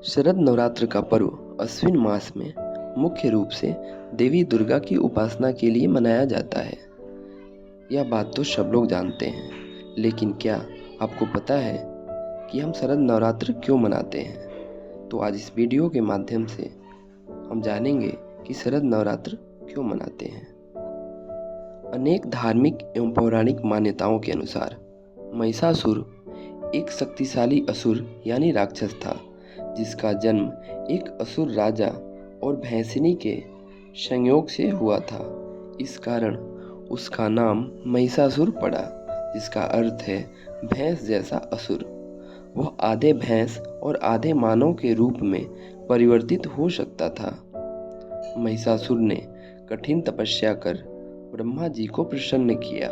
शरद नवरात्र का पर्व अश्विन मास में मुख्य रूप से देवी दुर्गा की उपासना के लिए मनाया जाता है। यह बात तो सब लोग जानते हैं, लेकिन क्या आपको पता है कि हम शरद नवरात्र क्यों मनाते हैं? तो आज इस वीडियो के माध्यम से हम जानेंगे कि शरद नवरात्र क्यों मनाते हैं। अनेक धार्मिक एवं पौराणिक मान्यताओं के अनुसार महिषासुर एक शक्तिशाली असुर यानी राक्षस था, जिसका जन्म एक असुर राजा और भैंसिनी के संयोग से हुआ था। इस कारण उसका नाम महिषासुर पड़ा, जिसका अर्थ है भैंस जैसा असुर। वह आधे भैंस और आधे मानव के रूप में परिवर्तित हो सकता था। महिषासुर ने कठिन तपस्या कर ब्रह्मा जी को प्रसन्न किया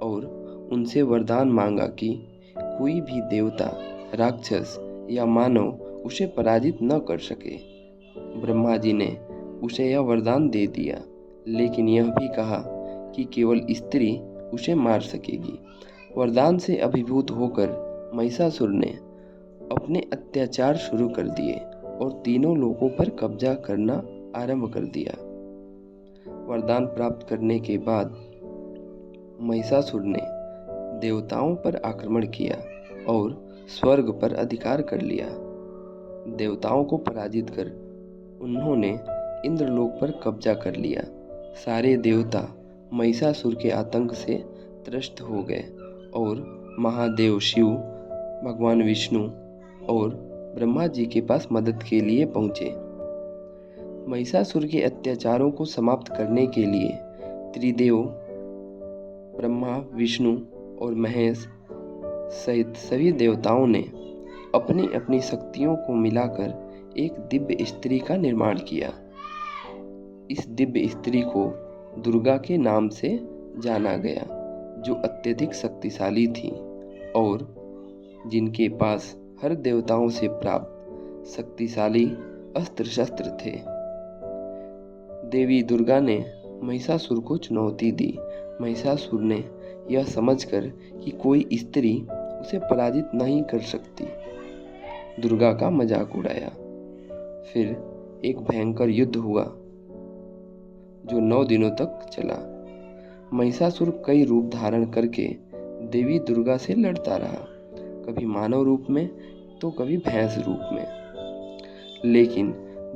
और उनसे वरदान मांगा कि कोई भी देवता, राक्षस या मानव उसे पराजित न कर सके। ब्रह्मा जी ने उसे यह वरदान दे दिया, लेकिन यह भी कहा कि केवल स्त्री उसे मार सकेगी। वरदान से अभिभूत होकर महिषासुर ने अपने अत्याचार शुरू कर दिए और तीनों लोकों पर कब्जा करना आरंभ कर दिया। वरदान प्राप्त करने के बाद महिषासुर ने देवताओं पर आक्रमण किया और स्वर्ग पर अधिकार कर लिया। देवताओं को पराजित कर उन्होंने इंद्रलोक पर कब्जा कर लिया। सारे देवता महिषासुर के आतंक से त्रस्त हो गए और महादेव शिव, भगवान विष्णु और ब्रह्मा जी के पास मदद के लिए पहुँचे। महिषासुर के अत्याचारों को समाप्त करने के लिए त्रिदेव ब्रह्मा, विष्णु और महेश सहित सभी देवताओं ने अपनी अपनी शक्तियों को मिलाकर एक दिव्य स्त्री का निर्माण किया। इस दिव्य स्त्री को दुर्गा के नाम से जाना गया, जो अत्यधिक शक्तिशाली थी और जिनके पास हर देवताओं से प्राप्त शक्तिशाली अस्त्र शस्त्र थे। देवी दुर्गा ने महिषासुर को चुनौती दी। महिषासुर ने यह समझकर कि कोई स्त्री उसे पराजित नहीं कर सकती, दुर्गा का मजाक उड़ाया। फिर एक भयंकर युद्ध हुआ जो 9 दिनों तक चला। महिषासुर कई रूप धारण करके देवी दुर्गा से लड़ता रहा, कभी मानव रूप में तो कभी भैंस रूप में। लेकिन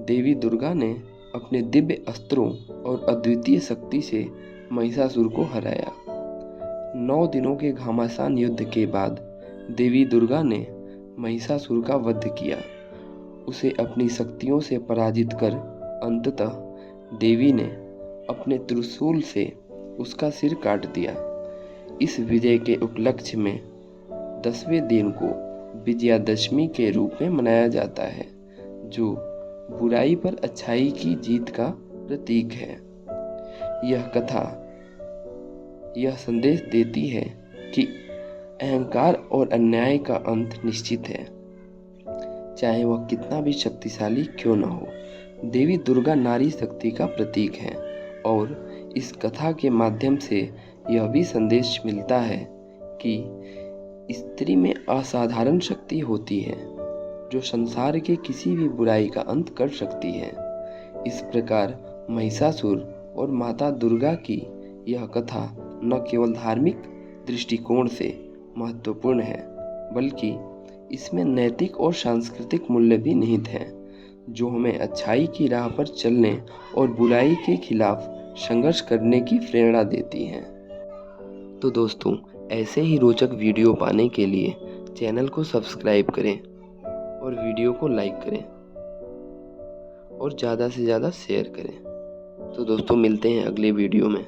देवी दुर्गा ने अपने दिव्य अस्त्रों और अद्वितीय शक्ति से महिषासुर को हराया। 9 दिनों के घमासान युद्ध के बाद देवी दुर्गा ने महिषासुर का वध किया। उसे अपनी शक्तियों से पराजित कर अंततः देवी ने अपने त्रिशूल से उसका सिर काट दिया। इस विजय के उपलक्ष्य में 10वें दिन को विजयादशमी के रूप में मनाया जाता है, जो बुराई पर अच्छाई की जीत का प्रतीक है। यह कथा यह संदेश देती है कि अहंकार और अन्याय का अंत निश्चित है, चाहे वह कितना भी शक्तिशाली क्यों न हो। देवी दुर्गा नारी शक्ति का प्रतीक है और इस कथा के माध्यम से यह भी संदेश मिलता है कि स्त्री में असाधारण शक्ति होती है, जो संसार के किसी भी बुराई का अंत कर सकती है। इस प्रकार महिषासुर और माता दुर्गा की यह कथा न केवल धार्मिक दृष्टिकोण से महत्वपूर्ण है, बल्कि इसमें नैतिक और सांस्कृतिक मूल्य भी निहित हैं, जो हमें अच्छाई की राह पर चलने और बुराई के खिलाफ संघर्ष करने की प्रेरणा देती हैं। तो दोस्तों, ऐसे ही रोचक वीडियो पाने के लिए चैनल को सब्सक्राइब करें और वीडियो को लाइक करें और ज़्यादा से ज़्यादा शेयर करें। तो दोस्तों, मिलते हैं अगले वीडियो में।